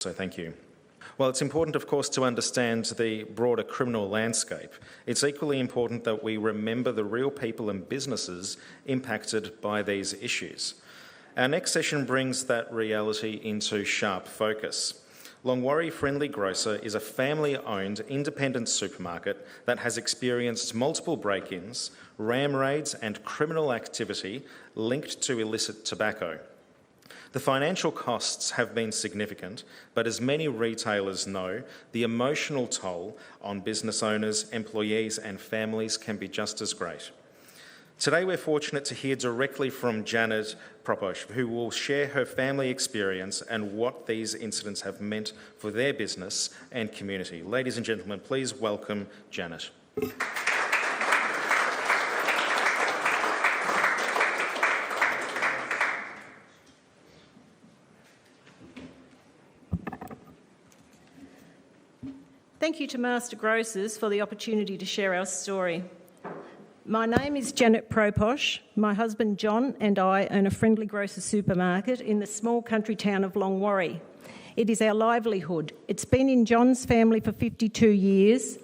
So thank you. Well, it's important, of course, to understand the broader criminal landscape. It's equally important that we remember the real people and businesses impacted by these issues. Our next session brings that reality into sharp focus. Longwarry Friendly Grocer is a family-owned independent supermarket that has experienced multiple break-ins, ram raids and criminal activity linked to illicit tobacco. The financial costs have been significant, but as many retailers know, the emotional toll on business owners, employees and families can be just as great. Today we're fortunate to hear directly from Janet Proposch, who will share her family experience and what these incidents have meant for their business and community. Ladies and gentlemen, please welcome Janet. Thank you to Master Grocers for the opportunity to share our story. My name is Janet Proposch. My husband John and I own a Friendly Grocer supermarket in the small country town of Longwarry. It is our livelihood. It's been in John's family for 52 years.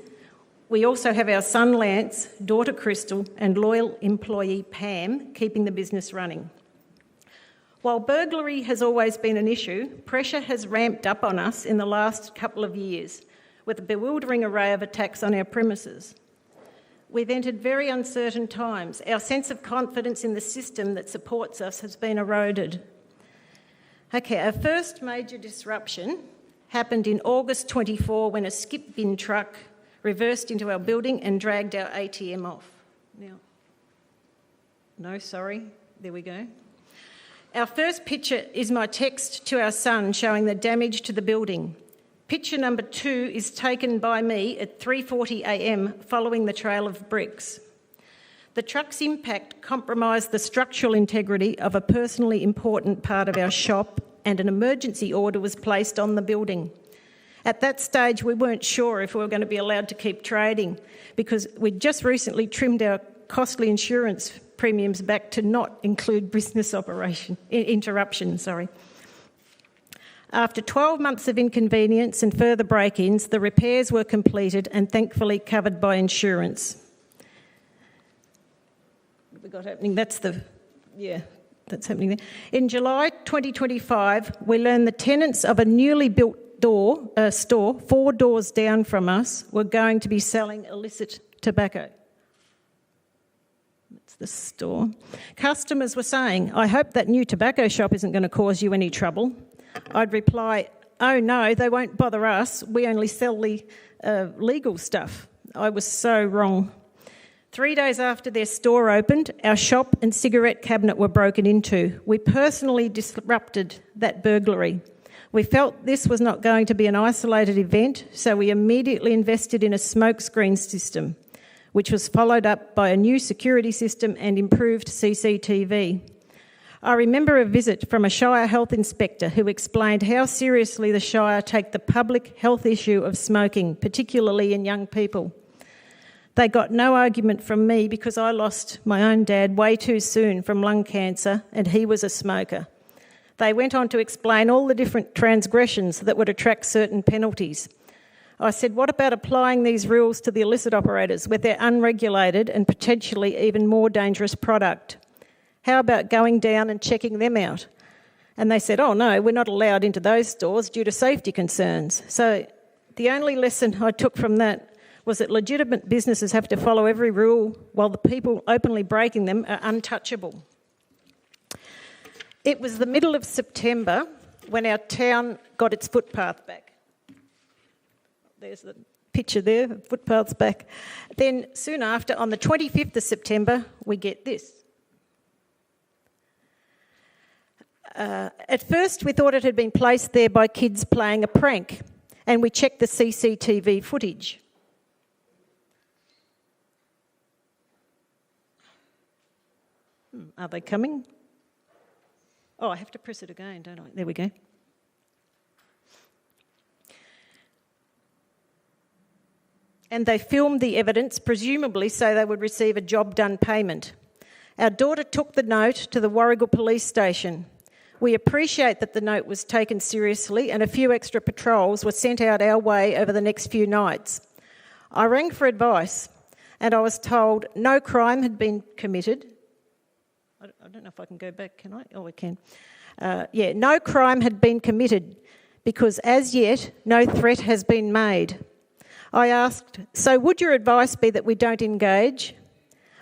We also have our son Lance, daughter Crystal and loyal employee Pam keeping the business running. While burglary has always been an issue, pressure has ramped up on us in the last couple of years, with a bewildering array of attacks on our premises. We've entered very uncertain times. Our sense of confidence in the system that supports us has been eroded. Okay, our first major disruption happened in August 24 when a skip bin truck reversed into our building and dragged our ATM off. There we go. Our first picture is my text to our son showing the damage to the building. Picture number 2 is taken by me at 3:40 a.m. following the trail of bricks. The truck's impact compromised the structural integrity of a personally important part of our shop, and an emergency order was placed on the building. At that stage, we weren't sure if we were going to be allowed to keep trading because we'd just recently trimmed our costly insurance premiums back to not include business interruption. After 12 months of inconvenience and further break-ins, the repairs were completed and thankfully covered by insurance. What have we got happening? That's happening there. In July 2025, we learned the tenants of a newly built store 4 doors down from us were going to be selling illicit tobacco. That's the store. Customers were saying, "I hope that new tobacco shop isn't going to cause you any trouble." I'd reply, "Oh no, they won't bother us. We only sell the legal stuff." I was so wrong. 3 days after their store opened, our shop and cigarette cabinet were broken into. We personally disrupted that burglary. We felt this was not going to be an isolated event, so we immediately invested in a smokescreen system, which was followed up by a new security system and improved CCTV. I remember a visit from a Shire health inspector who explained how seriously the Shire take the public health issue of smoking, particularly in young people. They got no argument from me because I lost my own dad way too soon from lung cancer and he was a smoker. They went on to explain all the different transgressions that would attract certain penalties. I said, what about applying these rules to the illicit operators with their unregulated and potentially even more dangerous product? How about going down and checking them out? And they said, oh no, we're not allowed into those stores due to safety concerns. So the only lesson I took from that was that legitimate businesses have to follow every rule while the people openly breaking them are untouchable. It was the middle of September when our town got its footpath back. There's the picture there, footpath's back. Then soon after, on the 25th of September, we get this. At first, we thought it had been placed there by kids playing a prank, and we checked the CCTV footage. Are they coming? Oh, I have to press it again, don't I? There we go. And they filmed the evidence, presumably so they would receive a job done payment. Our daughter took the note to the Warragul police station. We appreciate that the note was taken seriously and a few extra patrols were sent out our way over the next few nights. I rang for advice and I was told no crime had been committed. I don't know if I can go back, can I? Oh, I can. No crime had been committed because as yet no threat has been made. I asked, so would your advice be that we don't engage?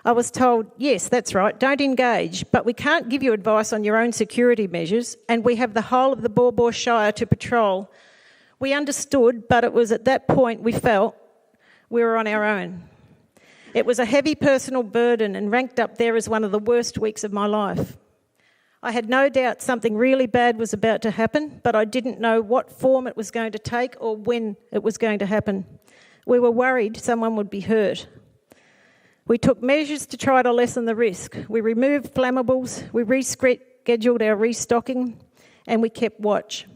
I was told, yes, that's right, don't engage, but we can't give you advice on your own security measures and we have the whole of the Baw Baw Shire to patrol. We understood, but it was at that point we felt we were on our own. It was a heavy personal burden and ranked up there as one of the worst weeks of my life. I had no doubt something really bad was about to happen, but I didn't know what form it was going to take or when it was going to happen. We were worried someone would be hurt. We took measures to try to lessen the risk. We removed flammables, we rescheduled our restocking, and we kept watch.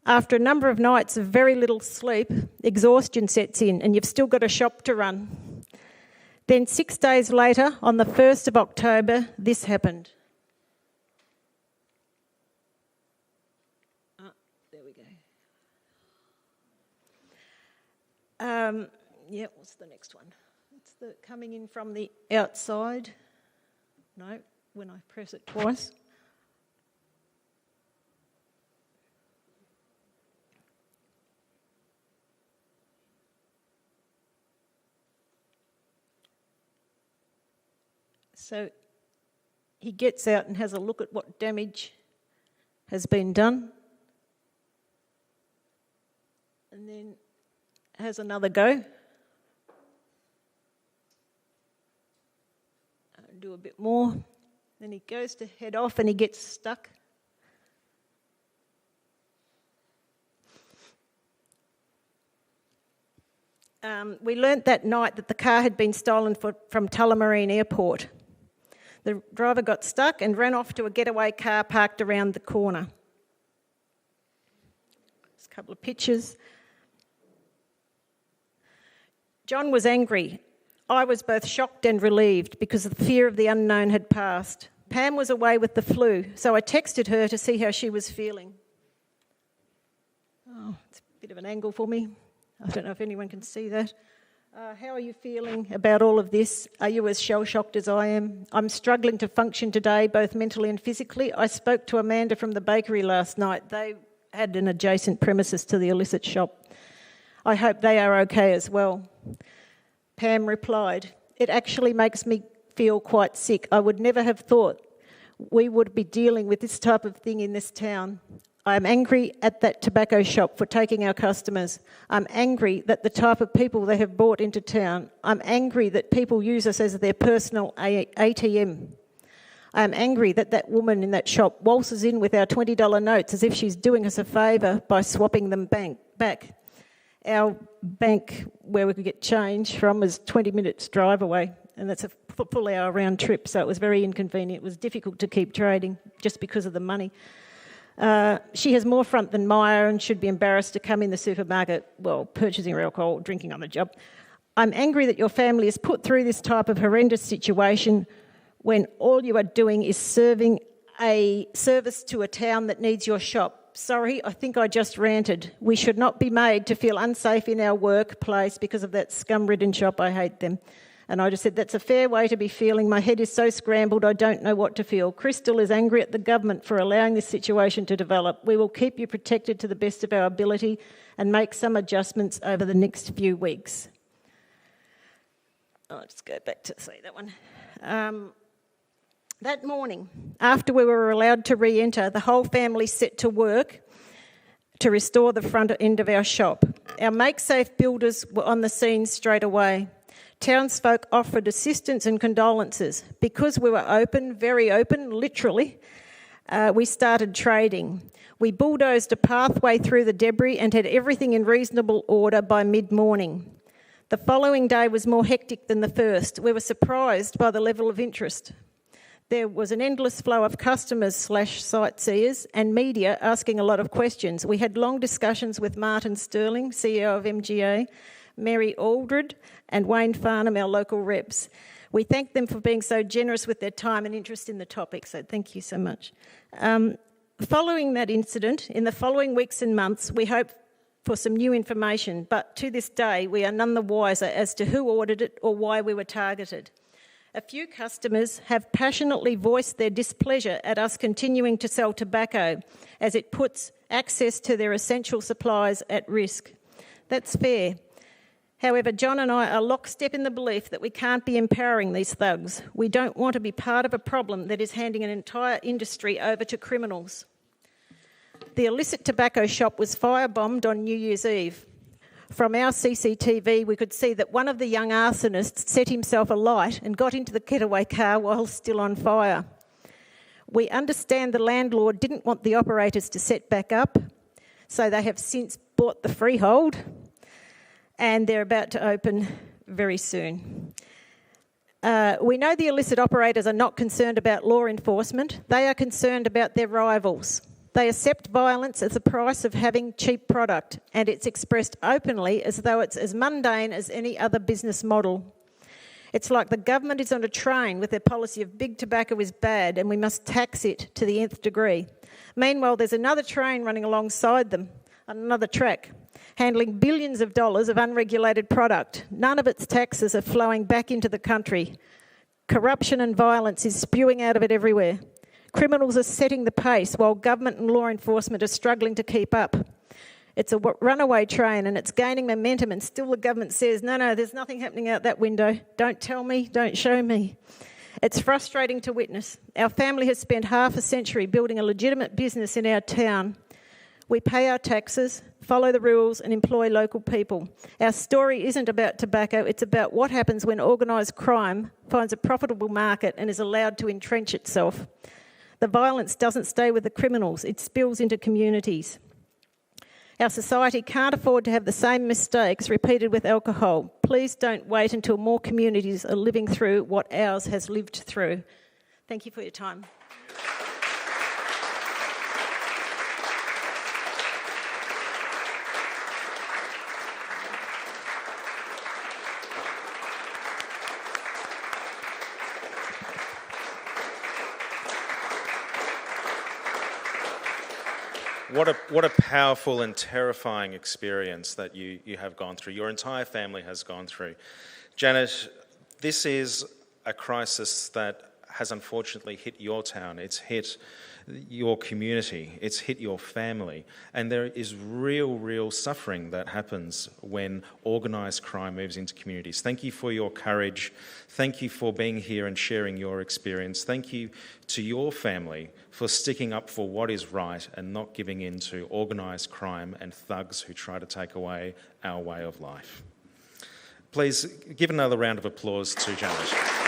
After a number of nights of very little sleep, exhaustion sets in and you've still got a shop to run. Then 6 days later, on the 1st of October, this happened. There we go. What's the next one? It's the coming in from the outside. No, when I press it twice. So he gets out and has a look at what damage has been done. And then has another go. Do a bit more. Then he goes to head off and he gets stuck. We learnt that night that the car had been stolen from Tullamarine Airport. The driver got stuck and ran off to a getaway car parked around the corner. Just a couple of pictures. John was angry. I was both shocked and relieved because the fear of the unknown had passed. Pam was away with the flu, so I texted her to see how she was feeling. Oh, it's a bit of an angle for me. I don't know if anyone can see that. How are you feeling about all of this? Are you as shell-shocked as I am? I'm struggling to function today, both mentally and physically. I spoke to Amanda from the bakery last night. They had an adjacent premises to the illicit shop. I hope they are okay as well. Pam replied, it actually makes me feel quite sick. I would never have thought we would be dealing with this type of thing in this town. I'm angry at that tobacco shop for taking our customers. I'm angry that the type of people they have brought into town. I'm angry that people use us as their personal ATM. I'm angry that that woman in that shop waltzes in with our $20 notes as if she's doing us a favour by swapping them back. Our bank, where we could get change from, was 20 minutes drive away, and that's a full hour round trip, so it was very inconvenient. It was difficult to keep trading just because of the money. She has more front than Maya and should be embarrassed to come in the supermarket, purchasing her alcohol, drinking on the job. I'm angry that your family is put through this type of horrendous situation when all you are doing is serving a service to a town that needs your shop. Sorry, I think I just ranted. We should not be made to feel unsafe in our workplace because of that scum-ridden shop. I hate them. And I just said, that's a fair way to be feeling. My head is so scrambled, I don't know what to feel. Crystal is angry at the government for allowing this situation to develop. We will keep you protected to the best of our ability and make some adjustments over the next few weeks. I'll just go back to see that one. That morning, after we were allowed to re-enter, the whole family set to work to restore the front end of our shop. Our make-safe builders were on the scene straight away. Townsfolk offered assistance and condolences. Because we were open, very open, literally, we started trading. We bulldozed a pathway through the debris and had everything in reasonable order by mid-morning. The following day was more hectic than the first. We were surprised by the level of interest. There was an endless flow of customers/sightseers and media asking a lot of questions. We had long discussions with Martin Sterling, CEO of MGA, Mary Aldred and Wayne Farnham, our local reps. We thank them for being so generous with their time and interest in the topic, so thank you so much. Following that incident, in the following weeks and months, we hope for some new information, but to this day, we are none the wiser as to who ordered it or why we were targeted. A few customers have passionately voiced their displeasure at us continuing to sell tobacco, as it puts access to their essential supplies at risk. That's fair. However, John and I are lockstep in the belief that we can't be empowering these thugs. We don't want to be part of a problem that is handing an entire industry over to criminals. The illicit tobacco shop was firebombed on New Year's Eve. From our CCTV, we could see that one of the young arsonists set himself alight and got into the getaway car while still on fire. We understand the landlord didn't want the operators to set back up, so they have since bought the freehold, and they're about to open very soon. We know the illicit operators are not concerned about law enforcement. They are concerned about their rivals. They accept violence as the price of having cheap product, and it's expressed openly as though it's as mundane as any other business model. It's like the government is on a train with their policy of big tobacco is bad and we must tax it to the nth degree. Meanwhile, there's another train running alongside them on another track, handling billions of dollars of unregulated product. None of its taxes are flowing back into the country. Corruption and violence is spewing out of it everywhere. Criminals are setting the pace while government and law enforcement are struggling to keep up. It's a runaway train and it's gaining momentum, and still the government says, no, there's nothing happening out that window. Don't tell me, don't show me. It's frustrating to witness. Our family has spent half a century building a legitimate business in our town. We pay our taxes, follow the rules and employ local people. Our story isn't about tobacco, it's about what happens when organised crime finds a profitable market and is allowed to entrench itself. The violence doesn't stay with the criminals, it spills into communities. Our society can't afford to have the same mistakes repeated with alcohol. Please don't wait until more communities are living through what ours has lived through. Thank you for your time. What a powerful and terrifying experience that you have gone through. Your entire family has gone through. Janet, this is a crisis that has unfortunately hit your town. It's hit your community. It's hit your family. And there is real suffering that happens when organised crime moves into communities. Thank you for your courage. Thank you for being here and sharing your experience. Thank you to your family for sticking up for what is right and not giving in to organised crime and thugs who try to take away our way of life. Please give another round of applause to Janet.